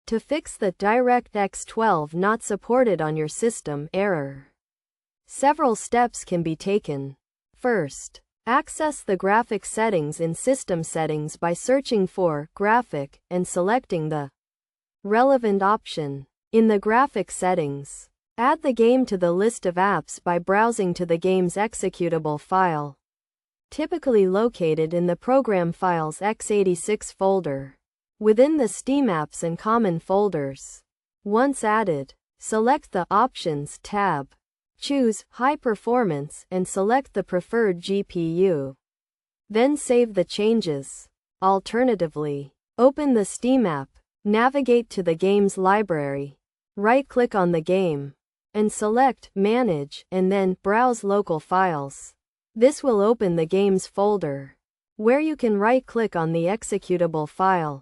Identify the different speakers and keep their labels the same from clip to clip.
Speaker 1: To fix the DirectX 12 not supported on your system error, several steps can be taken. First, access the graphic settings in System Settings by searching for Graphic and selecting the relevant option. In the graphic settings, add the game to the list of apps by browsing to the game's executable file, typically located in the Program Files x86 folder, within the Steam Apps and Common folders. Once added, select the Options tab. Choose High Performance and select the preferred GPU. Then save the changes. Alternatively, open the Steam app, navigate to the game's library, right-click on the game, and select Manage and then Browse Local Files. This will open the game's folder, where you can right-click on the executable file.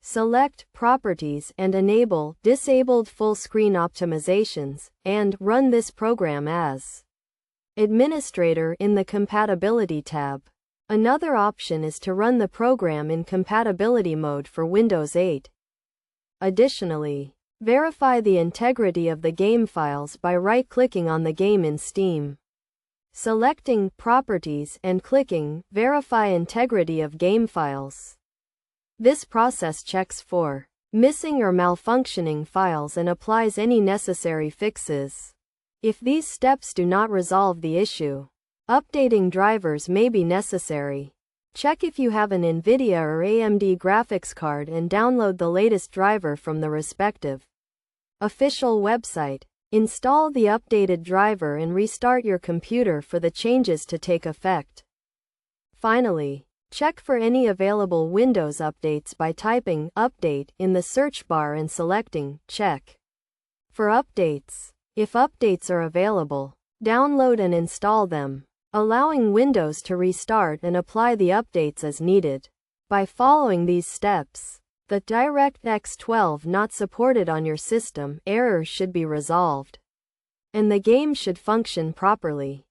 Speaker 1: Select Properties and enable Disabled Full Screen Optimizations, and run this program as administrator in the Compatibility tab. Another option is to run the program in compatibility mode for Windows 8. Additionally, verify the integrity of the game files by right-clicking on the game in Steam, selecting Properties and clicking Verify Integrity of Game Files. This process checks for missing or malfunctioning files and applies any necessary fixes. If these steps do not resolve the issue, updating drivers may be necessary. Check if you have an NVIDIA or AMD graphics card and download the latest driver from the respective official website. Install the updated driver and restart your computer for the changes to take effect. Finally, check for any available Windows updates by typing Update in the search bar and selecting Check for updates. If updates are available, download and install them, allowing Windows to restart and apply the updates as needed. By following these steps, the DirectX 12 not supported on your system error should be resolved, and the game should function properly.